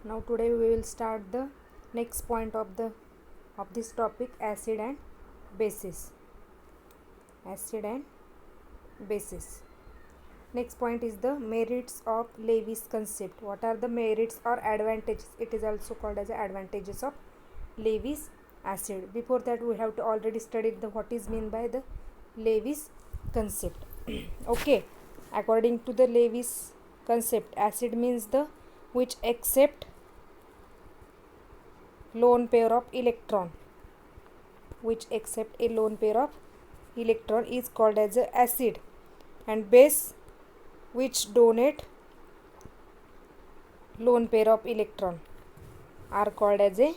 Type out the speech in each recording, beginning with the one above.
Now today we will start the next point of this topic, acid and bases. Acid and bases. Next point is the merits of Levy's concept. What are the merits or advantages? It is also called as advantages of Levy's acid. Before that we have to already studied the what is meant by the Levy's concept. Okay, according to the Levy's concept, acid means the which accept lone pair of electron, which accept a lone pair of electron is called as a acid, and base which donate lone pair of electron are called as a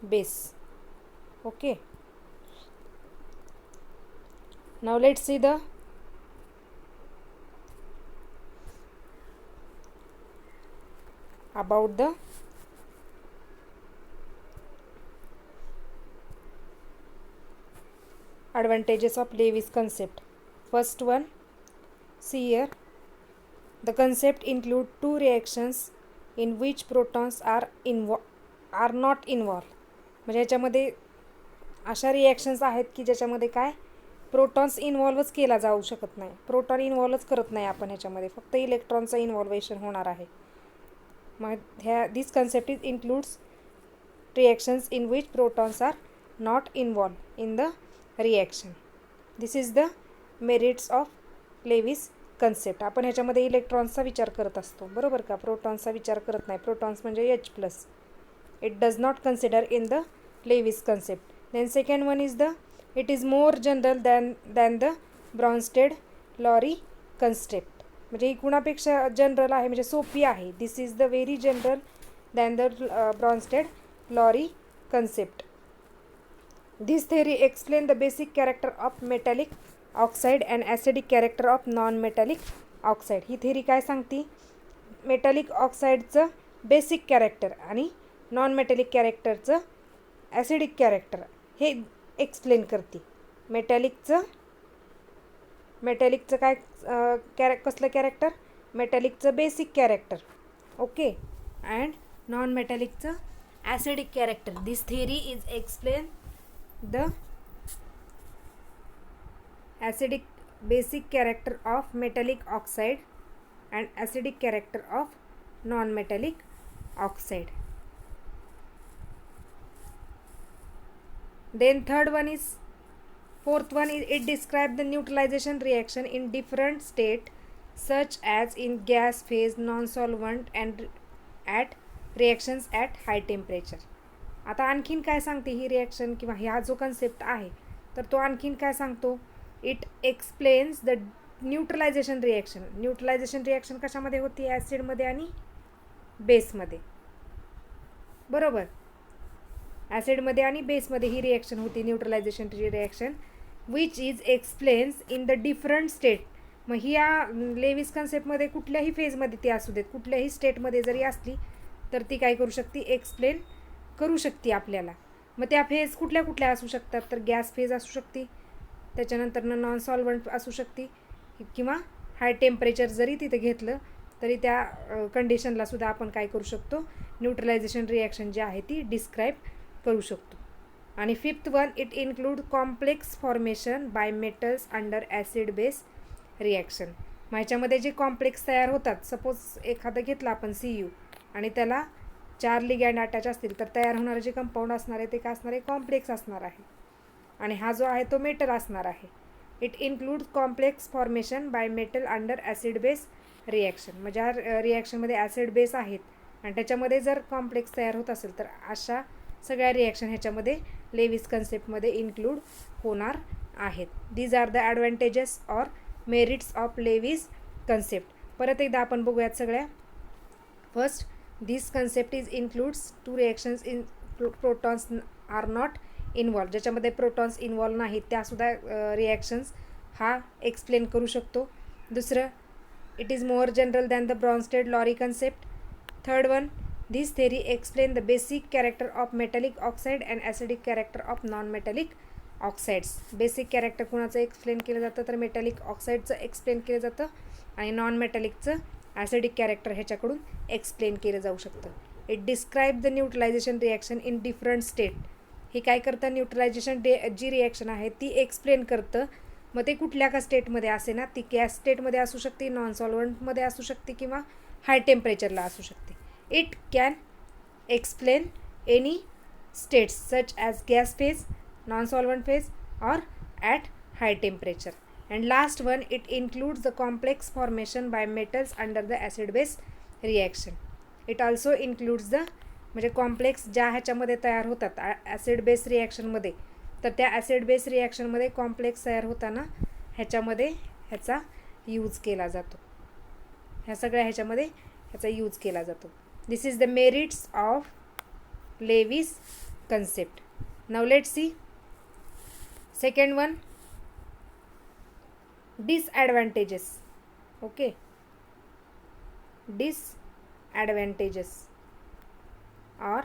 base. Okay, now let's see the about the advantages of Levy's concept. First one, see here, the concept include two reactions in which protons are not involved. म्हणजे याच्यामध्ये अशा reactions आहेत की ज्याच्यामध्ये काय protons इन्व्हॉल्वच केला जाऊ शकत नाही, प्रोटॉन इन्व्हॉल्वच करत नाही आपण ह्याच्यामध्ये, फक्त इलेक्ट्रॉनचं इन्व्हॉल्वेशन होणार आहे. मग ह्या this concept is includes reactions in which protons are not involve in the reaction. This is the merits of Lewis concept. आपण ह्याच्यामध्ये इलेक्ट्रॉन्सचा विचार करत असतो, बरोबर का, प्रोटॉन्सचा विचार करत नाही. प्रोटॉन्स म्हणजे H+. It does not consider in the Lewis concept. Then second one is the it is more general than the Brønsted-lorry concept. म्हणजे ही कुणापेक्षा जनरल आहे, म्हणजे सोपी आहे. This is the very general than the Brønsted-lorry concept. This theory explains the basic character of metallic oxide and acidic character of non-metallic oxide. ही theory काय सांगती, मेटॅलिक ऑक्साईडचं बेसिक कॅरेक्टर आणि नॉन मेटॅलिक कॅरेक्टरचं ॲसिडिक कॅरेक्टर हे explain करते. मेटॅलिकचं काय कसलं कॅरेक्टर, मेटॅलिकचं basic character, okay, and non मेटॅलिकचं acidic character. This theory is explain the acidic basic character of metallic oxide and acidic character of non-metallic oxide. Then fourth one is it describes the neutralization reaction in different state such as in gas phase, non-solvent and at reactions at high temperature. आता आणखीन काय सांगते ही reaction किंवा ह्या जो concept आहे तर तो आणखीन काय सांगतो, it explains the neutralisation reaction. Neutralisation reaction कशामध्ये होती, ॲसिडमध्ये आणि बेसमध्ये, बरोबर. ॲसिडमध्ये आणि बेसमध्ये ही रिॲक्शन होती, न्यूट्रलायझेशनची reaction, which is explains in the different state. मग ही या लेविस कन्सेप्टमध्ये कुठल्याही फेजमध्ये ती असू देत, कुठल्याही स्टेटमध्ये जरी असली तर ती काय करू शकते, एक्सप्लेन करू शकते आपल्याला. मग त्या फेज कुठल्या कुठल्या असू शकतात, तर गॅस फेज असू शकते, त्याच्यानंतर नॉन सॉल्वंट असू शकते, किंवा हाय टेम्परेचर जरी तिथे घेतलं तरी त्या कंडिशनलासुद्धा आपण काय करू शकतो, न्यूट्रलायझेशन रिॲक्शन जी आहे ती डिस्क्राईब करू शकतो. आणि fifth one, it include complex formation by metals under acid base reaction. मग ह्याच्यामध्ये जे कॉम्प्लेक्स तयार होतात, सपोज एखादं घेतलं आपण CU आणि त्याला 4 लिगँड अटॅच असतील तर तयार होणारे जे कंपाऊंड असणार आहे ते काय असणार आहे, कॉम्प्लेक्स असणार आहे, आणि हा जो आहे तो मेटल असणार आहे. It include complex formation by metal under acid base reaction. म्हणजे ह्या रिॲक्शनमध्ये ॲसिड बेस आहेत आणि त्याच्यामध्ये जर कॉम्प्लेक्स तयार होत असेल तर अशा सगळ्या रिॲक्शन ह्याच्यामध्ये लेविस कन्सेप्टमध्ये इन्क्लूड होणार आहेत. These are the advantages or merits of Lewis concept. परत एकदा आपण बघूयात सगळ्या. First, this concept is includes two reactions in protons are not involved. ज्याच्यामध्ये प्रोटॉन्स इन्व्हॉल्व नाहीत त्यासुद्धा रिॲक्शन्स हा एक्सप्लेन करू शकतो. दुसरं, it is more general than the Brønsted-lorry concept. Third one, this theory explain the basic character of metallic oxide and acidic character of non metallic oxides. Basic character कुणाचं explain केलं जातं, तर metallic ऑक्साईडचं explain केलं जातं आणि non मेटॅलिकचं acidic character ह्याच्याकडून explain केलं जाऊ शकतं. It describe the neutralisation reaction in different state. हे काय करतं, न्यूट्रलायझेशन जी रिॲक्शन आहे ती एक्सप्लेन करतं. मग ते कुठल्या का स्टेटमध्ये असे ना, ती गॅस स्टेटमध्ये असू शकते, नॉन सॉल्वंटमध्ये असू शकते किंवा हाय टेम्परेचरला असू शकते. It can explain any states such as gas phase, non-solvent phase or at high temperature. And last one, it includes the complex formation by metals under the acid base reaction. It also includes the म्हणजे complex ज्या ह्याच्यामध्ये तयार होतात acid base रिॲक्शनमध्ये, तर त्या acid base रिॲक्शनमध्ये complex तयार होताना ह्याच्यामध्ये ह्याचा यूज केला जातो. ह्या सगळ्या ह्याच्यामध्ये ह्याचा यूज केला जातो. This is the merits of Lewis concept. Now let's see second one, disadvantages. Okay, disadvantages or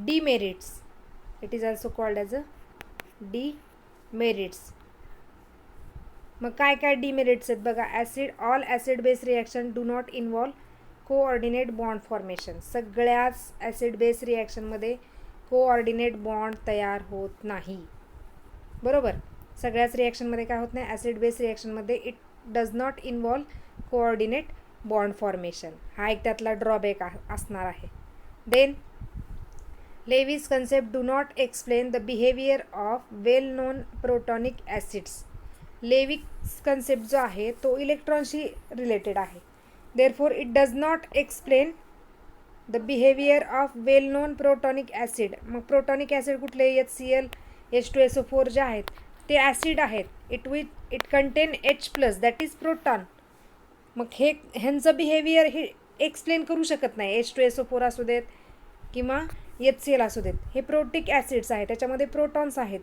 demerits. It is also called as a demerits. मग काय काय डिमेरिट्स आहेत बघा. All acid base reaction do not involve coordinate bond formation. सगळ्याच acid base रिॲक्शनमध्ये coordinate bond तयार होत नाही. बरोबर, सगळ्याच रिॲक्शनमध्ये काय होत नाही, ॲसिड बेस रिॲक्शनमध्ये it does not involve coordinate bond formation. हा एक त्यातला ड्रॉबॅक असणार आहे. Then Lewis concept do not explain the behaviour of well known protonic acids. Lewis concept जो आहे तो इलेक्ट्रॉनशी रिलेटेड आहे. Therefore, it does not explain the behavior of well-known protonic acid. मग प्रोटॉनिक ॲसिड कुठले, HCl, H2SO4 जे आहेत ते ॲसिड आहेत. It content H+, that is proton. मग ह्यांचं बिहेवियर हे एक्सप्लेन करू शकत नाही. H2SO4 असू देत किंवा HCl असू देत, हे प्रोटिक ॲसिड्स आहेत, त्याच्यामध्ये प्रोटॉन्स आहेत.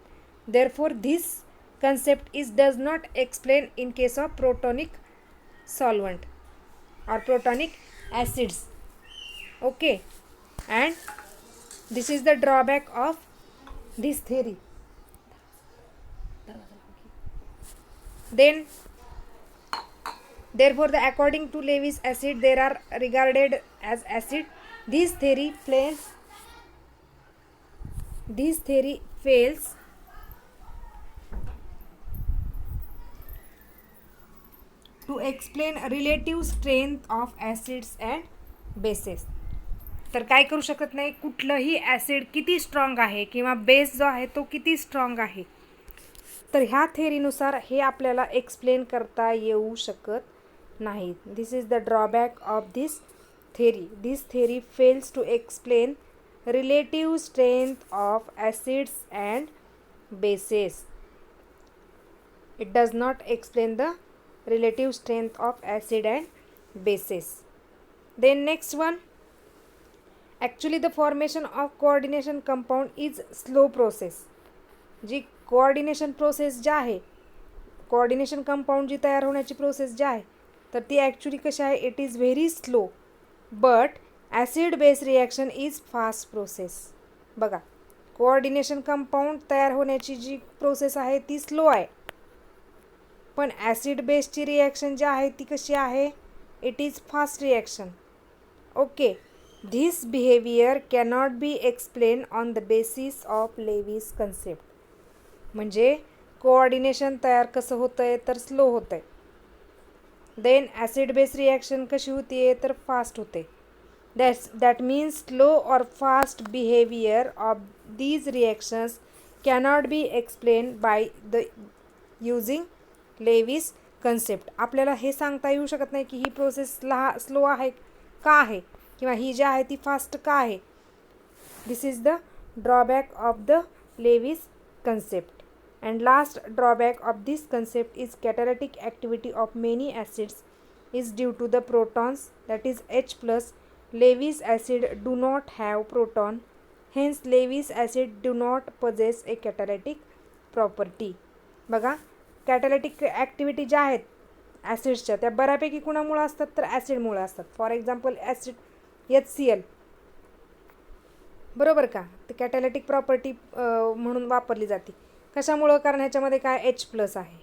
Therefore this concept does not explain in case of protonic solvent or protonic acids. Okay, and this is the drawback of this theory. Then therefore according to Lewis acid they are regarded as acid. This theory fails to explain relative strength of acids and bases. तर काय करू शकत नाही, कुठलंही acid किती strong आहे किंवा base जो आहे तो किती स्ट्रॉंग आहे, तर ह्या थेअरीनुसार हे आपल्याला एक्सप्लेन करता येऊ शकत नाही. This is the drawback of this theory. This theory fails to explain relative strength of acids and bases. It does not explain the relative strength of acid and bases. Then next one, actually the formation of coordination compound is slow process. जी coordination process जी आहे, coordination compound जी तयार होण्याची process जी आहे, तर ती actually कशी आहे, it is very slow. But acid base reaction is fast process. बघा, कोऑर्डिनेशन कंपाऊंड तयार होण्याची जी प्रोसेस आहे ती स्लो आहे, पण ॲसिड बेसची रिॲक्शन जी आहे ती कशी आहे, it is fast reaction. Okay, this behaviour cannot be explain on the basis of Lewis concept. म्हणजे कोऑर्डिनेशन तयार कसं होतं आहे, तर स्लो होतं आहे. देन ॲसिड बेस रिॲक्शन कशी होती आहे, तर फास्ट होते. दॅट मीन्स स्लो और fast behaviour of these reactions cannot be explain by the using Lewis concept. आपल्याला हे सांगता येऊ शकत नाही की ही प्रोसेस स्लो आहे का आहे किंवा ही जी आहे ती फास्ट का आहे. This is the drawback of the Lewis concept. And last drawback of this concept is catalytic activity of many acids is due to the protons, that is H+. Lewis acid do not have proton, hence Lewis acid do not possess a catalytic property. बघा, कॅटॅलिटिक activity ज्या आहेत ॲसिड्सच्या त्या बऱ्यापैकी कुणामुळे असतात, तर ॲसिडमुळे असतात. For example acid HCl, बरोबर का, ते कॅटॅलिटिक प्रॉपर्टी म्हणून वापरली जाते. कशामुळं, कारण ह्याच्यामध्ये काय H+ आहे.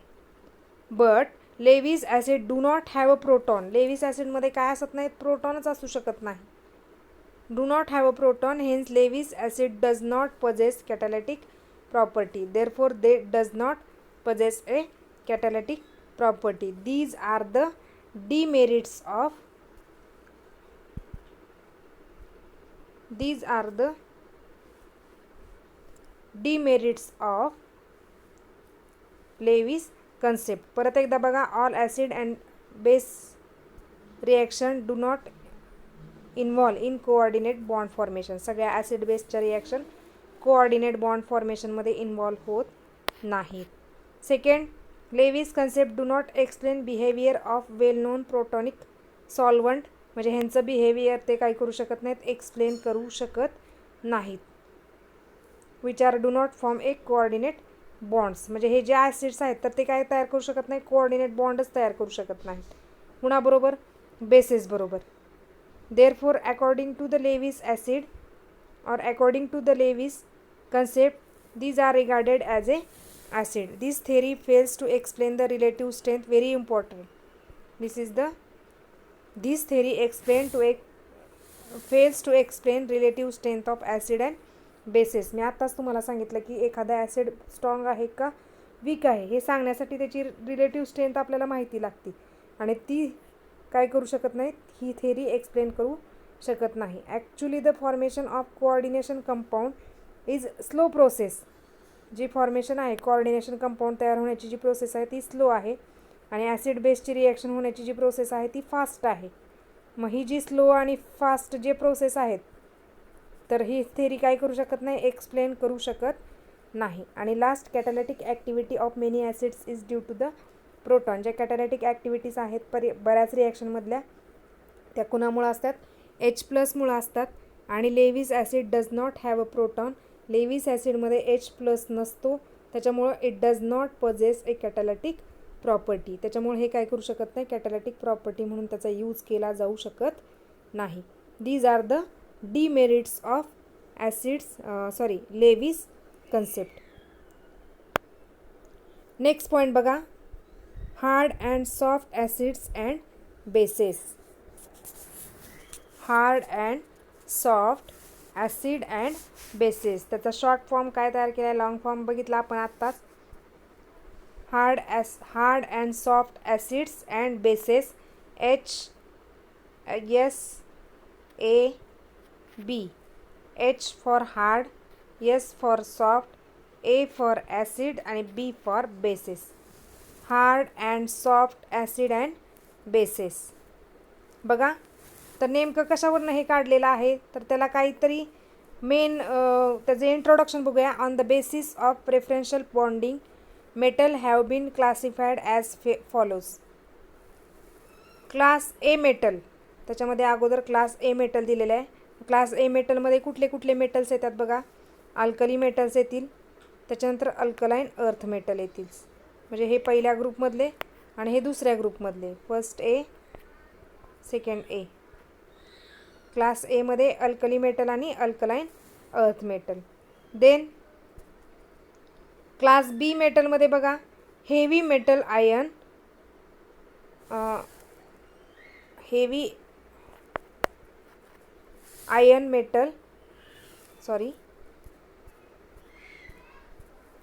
But Lewis acid do not have a proton. Lewis ॲसिडमध्ये काय असत नाहीत, प्रोटॉनच असू शकत नाही. Do not have a proton, hence Lewis acid does not possess catalytic property. Therefore they does not possess a catalytic property. These are the demerits of Lewis concept. परत एकदा बघा, all acid and base reaction do not involve in coordinate bond formation. सगळ्या acid बेसच्या reaction coordinate bond फॉर्मेशनमध्ये involve होत नाहीत. Second, Lewis concept do not explain behaviour of well known protonic solvent. म्हणजे ह्यांचं behaviour ते काय करू शकत नाहीत, एक्सप्लेन करू शकत नाहीत. Which are do not form A coordinate bonds. म्हणजे हे जे ॲसिड्स आहेत तर ते काय तयार करू शकत नाही, कोऑर्डिनेट बॉन्डच तयार करू शकत नाहीत. कुणाबरोबर, बेसेस बरोबर. Therefore according to the Lewis acid or according to the Lewis concept, these are regarded as a acid. This theory fails to explain the relative strength. Very important. This theory fails to explain relative strength of acid and bases. मी आत्ताच तुम्हाला सांगितलं की एखादा acid strong आहे का weak आहे हे सांगण्यासाठी त्याची रिलेटिव्ह स्ट्रेंथ आपल्याला माहिती लागते आणि ती काय करू शकत नाही, ही थेरी एक्सप्लेन करू शकत नाही. Actually the formation of coordination compound is slow process. जी फॉर्मेशन आहे, कोऑर्डिनेशन कंपाऊंड तयार होण्याची जी प्रोसेस आहे ती स्लो आहे आणि ॲसिड बेसची रिॲक्शन होण्याची जी प्रोसेस आहे ती फास्ट आहे. मग ही जी स्लो आणि फास्ट जे प्रोसेस आहेत तर ही थेरी काय करू शकत नाही, एक्सप्लेन करू शकत नाही. आणि last, catalytic activity of many acids is due to the proton. ज्या कॅटॅलिटिक ॲक्टिव्हिटीज आहेत बऱ्याच रिॲक्शनमधल्या त्या कुणामुळं असतात, H+ असतात. आणि Lewis acid does not have a proton. Lewis ॲसिडमध्ये H+ नसतो, त्याच्यामुळं it does not possess a catalytic property. त्याच्यामुळे हे काय करू शकत नाही, कॅटॅलिटिक प्रॉपर्टी म्हणून त्याचा यूज केला जाऊ शकत नाही. These are the demerits of Lewis concept. Next point बघा, hard and soft acids and bases. Hard and soft acid and bases. त्याचा शॉर्ट फॉर्म काय तयार केला आहे, लॉंग फॉर्म बघितला आपण आत्ताच. Hard and soft acids and bases, HSAB. H for hard, S for soft, A for acid आणि B for bases. Hard and soft acid and bases. बघा, तर नेमकं कशावरनं हे काढलेलं आहे, तर त्याला काहीतरी मेन त्याचं इंट्रोडक्शन बघूया. On the basis of preferential bonding metal have been classified as follows. Class A metal, त्याच्यामध्ये अगोदर क्लास ए मेटल दिलेलं आहे. क्लास ए मेटलमध्ये कुठले कुठले मेटल्स येतात बघा, अल्कली मेटल्स येतील, त्याच्यानंतर अल्कलाईन अर्थ मेटल येतील. म्हणजे हे पहिल्या ग्रुपमधले आणि हे दुसऱ्या ग्रुपमधले. First A, second A. Class एमध्ये अल्कली मेटल आणि alkaline earth metal. Then class B मेटलमध्ये बघा, heavy metal ion, heavy ion metal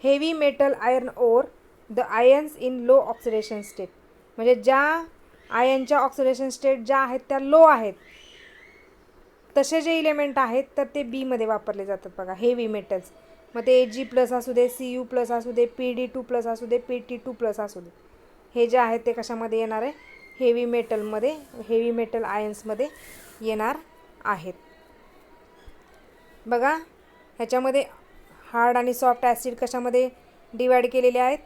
heavy metal iron or the ions in low oxidation state. म्हणजे ज्या आयनच्या ऑक्सिडेशन स्टेट ज्या आहेत त्या low आहेत तसे जे इलेमेंट आहेत तर ते बीमध्ये वापरले जातात बघा, हेवी मेटल्स. मग ते Ag+ असू दे, Cu+ असू दे, Pd2+ असू दे, Pt2+ असू दे, हे जे आहेत ते कशामध्ये येणार आहे, हेवी मेटलमध्ये, हेवी मेटल आयन्समध्ये येणार आहेत. बघा, ह्याच्यामध्ये हार्ड आणि सॉफ्ट ॲसिड कशामध्ये डिवाईड केलेले आहेत,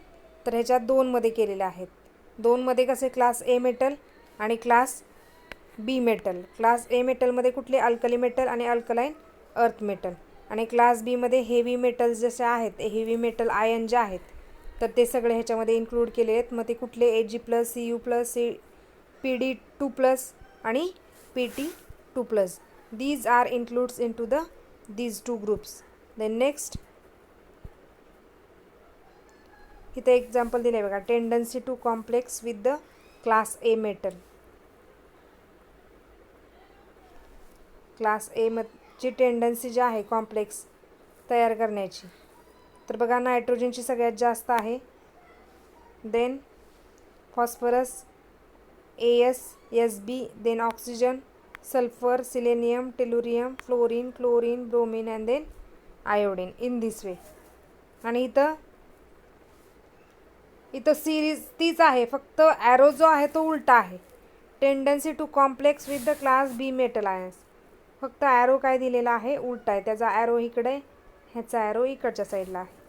तर ह्याच्यात 2मध्ये केलेले आहेत. 2मध्ये कसे, क्लास ए मेटल आणि class B metal. Class A मेटलमध्ये कुठले, अल्कली मेटल आणि अल्कलाईन अर्थ मेटल. आणि क्लास बीमध्ये हेवी मेटल्स जसे आहेत, हेवी मेटल आयन जे आहेत तर ते सगळे ह्याच्यामध्ये इन्क्लूड केले आहेत. मग ते कुठले, Ag+, Cu+, Pd2+ आणि Pt2+. These are includes into these two groups. Then next, इथे एक्झाम्पल दिलं आहे बघा, tendency to complex with the class A metal. Class A ची टेंडन्सी जी आहे कॉम्प्लेक्स तयार करण्याची, तर बघा नायट्रोजनची सगळ्यात जास्त आहे, then phosphorus AsSb, then oxygen, sulphur, selenium, tellurium, fluorine, chlorine, bromine and then iodine in this way. आणि इथं सिरीज तीच आहे, फक्त ॲरो जो आहे तो उलटा आहे. Tendency to complex with the class B metal ions, फक्त ॲरो काय दिलेला आहे उलटा आहे. त्याचा ॲरो इकडे, ह्याचा ॲरो इकडच्या साईडला आहे.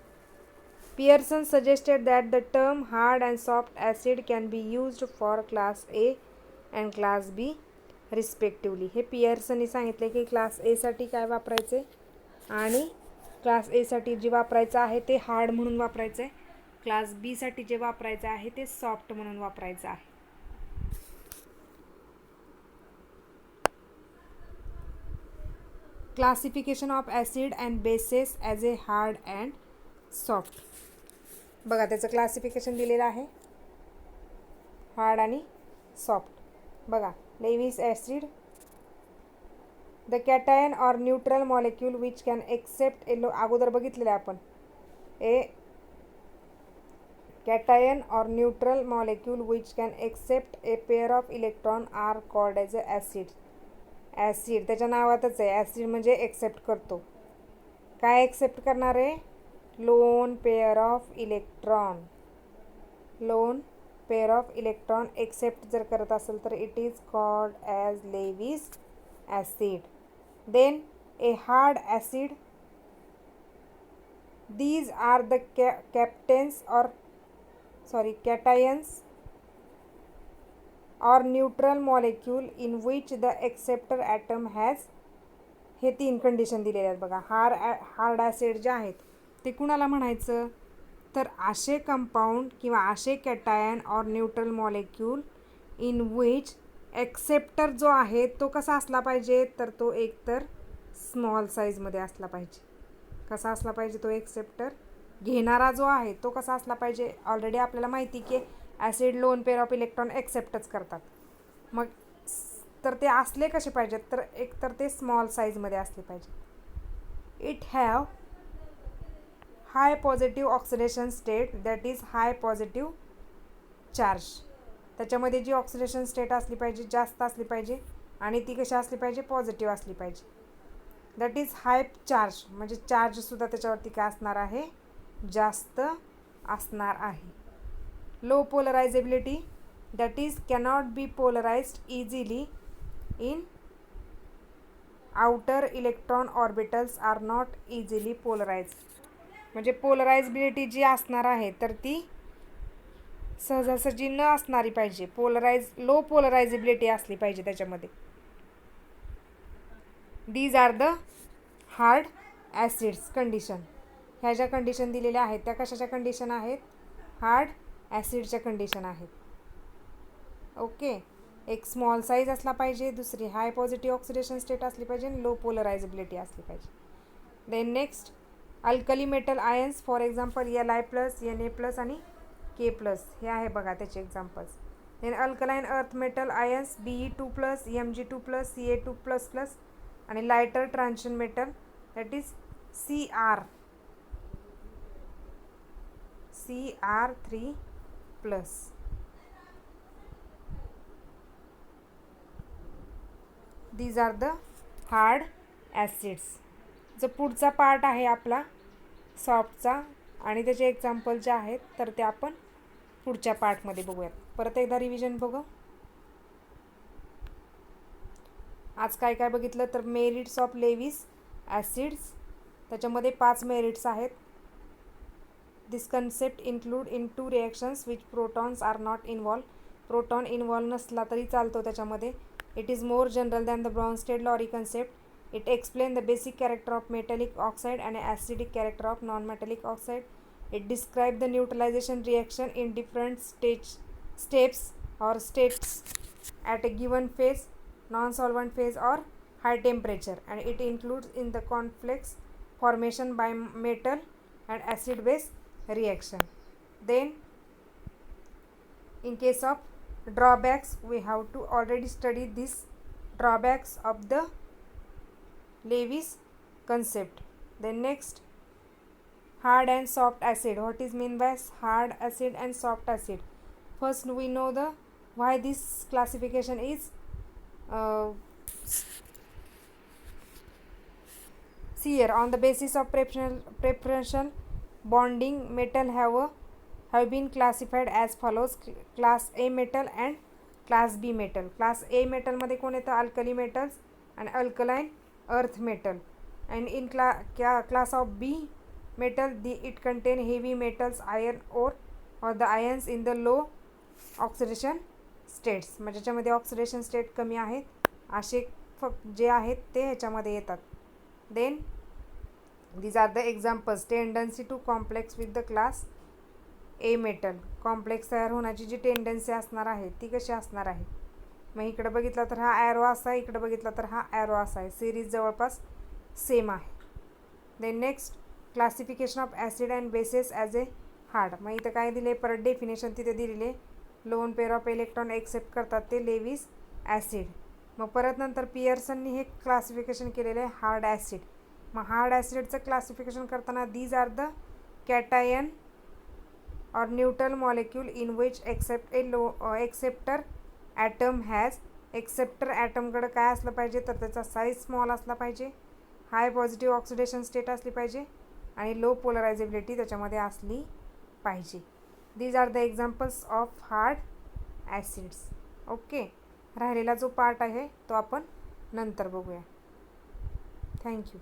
Pearson suggested that the term hard and soft acid can be used for class A and class B respectively. हे पियर्सनने सांगितले की क्लास ए साठी काय वापरायचे आणि क्लास ए साठी जे वापरायचं आहे ते हार्ड म्हणून वापरायचं आहे, क्लास बी साठी जे वापरायचं आहे ते सॉफ्ट म्हणून वापरायचं आहे. Classification of acid and bases as a hard and soft. बघा त्याचं क्लासिफिकेशन दिलेलं आहे, हार्ड आणि सॉफ्ट. बघा Lewis acid, the cation or neutral molecule which can accept अगोदर बघितलेलं आहे आपण, a cation or neutral molecule which can accept a pair of electron are called as a acid. Acid त्याच्या नावातच आहे, ॲसिड म्हणजे एक्सेप्ट करतो. काय एक्सेप्ट करणार आहे? Lone pair of electron. Lone pair of electron accept जर करत असेल तर it is called as Lewis acid. Then a hard acid, these are the cations or neutral molecule in which the acceptor atom has, हे 3 condition दिलेल्या आहेत बघा. Hard acid जे आहेत ते कुणाला म्हणायचं, तर असे कंपाऊंड किंवा असे cation or neutral molecule in which acceptor जो आहे तो कसा असला पाहिजे, तर तो एकतर स्मॉल साईजमध्ये असला पाहिजे. कसा असला पाहिजे तो एक्सेप्टर घेणारा जो आहे तो कसा असला पाहिजे. ऑलरेडी आपल्याला माहिती की acid lone pair of electron एक्सेप्टच करतात, मग तर ते असले कसे पाहिजेत, तर एकतर ते स्मॉल साईजमध्ये असले पाहिजे. It have high positive oxidation state, that is hi positive charge. त्याच्यामध्ये जी ऑक्सिडेशन स्टेट असली पाहिजे जास्त असली पाहिजे आणि ती कशी असली पाहिजे, पॉझिटिव्ह असली पाहिजे. दॅट इज हाय चार्ज, म्हणजे चार्जसुद्धा त्याच्यावरती काय असणार आहे, जास्त असणार आहे. Low polarizability, that is cannot be polarized easily in outer electron orbitals are not easily polarized. म्हणजे पोलरायझबिलिटी जी असणार आहे तर ती सहजासहजी न असणारी पाहिजे, लो पोलरायझेबिलिटी असली पाहिजे त्याच्यामध्ये. These are the hard acids condition. ह्या ज्या कंडिशन दिलेल्या आहेत त्या कशाच्या कंडिशन आहेत, हार्ड ॲसिडच्या कंडिशन आहेत. ओके, एक स्मॉल साईज असला पाहिजे, दुसरी हाय पॉझिटिव्ह ऑक्सिडेशन स्टेट असली पाहिजे आणि लो पोलरायझेबिलिटी असली पाहिजे. Then next alkali metal ions, for example Li+, Na+ आणि K+, हे आहे बघा त्याचे examples. Then alkaline earth metal ions Be2+, Mg2+, Ca2++, आणि lighter transition metal that is Cr3+. These are the hard acids. जो पुढचा पार्ट आहे आपला सॉफ्टचा आणि त्याचे एक्झाम्पल जे आहेत तर ते आपण पुढच्या पार्टमध्ये बघूयात. परत एकदा रिव्हिजन बघू. आज काय काय बघितलं तर मेरिट्स ऑफ लेविस ॲसिड्स, त्याच्यामध्ये 5 मेरिट्स आहेत. This concept include in 2 reactions which protons are not involve. Proton involve नसला तरी चालतो त्याच्यामध्ये. इट is more general than the Brønsted-lorry कन्सेप्ट. It explains the basic character of metallic oxide and acidic character of non-metallic oxide. It describes the neutralization reaction in different steps or states at a given phase, non-solvent phase or high temperature, and it includes in the complex formation by metal and acid base reaction. Then in case of drawbacks, we have to already study this drawbacks of the Lewis concept. Then next, hard and soft acid. What is mean by hard acid and soft acid? First we know the why this classification is here. On the basis of preferential bonding, metal have been classified as follows: class A metal and class B metal. class A metal मध्ये कोण येतं? Alkali metals and alkaline earth metal. And in class of B metal, it contain heavy metals, iron ore or the ions in the low oxidation states. म्हणजे ज्याच्यामध्ये oxidation state कमी आहेत असे जे आहेत ते ह्याच्यामध्ये येतात. Then these are the examples. Tendency to complex with the class A metal. Complex तयार होण्याची जी टेंडन्सी असणार आहे ती कशी असणार आहे? मग इकडे बघितलं तर हा ॲरो असा आहे, इकडे बघितलं तर हा ॲरो असा आहे. सिरीज जवळपास सेम आहे. Then next, classification of acid and bases as a hard. मग इथं काय दिले? परत डेफिनेशन तिथे दिलेले. Lone pair of electron accept करतात ते लेविस ॲसिड. मग परत नंतर पियर्सननी हे क्लासिफिकेशन केलेलं आहे हार्ड ॲसिड. मग हार्ड ॲसिडचं क्लासिफिकेशन करताना these are the cation or neutral molecule in which acceptor atom has. Acceptor ॲटमकडं काय असलं पाहिजे तर त्याचा साईज स्मॉल असला पाहिजे, हाय पॉझिटिव्ह ऑक्सिडेशन स्टेट असली पाहिजे आणि लो पोलरायझेबिलिटी त्याच्यामध्ये असली पाहिजे. These are the examples of hard acids. Okay, राहिलेला जो पार्ट आहे तो आपण नंतर बघूया. थँक्यू.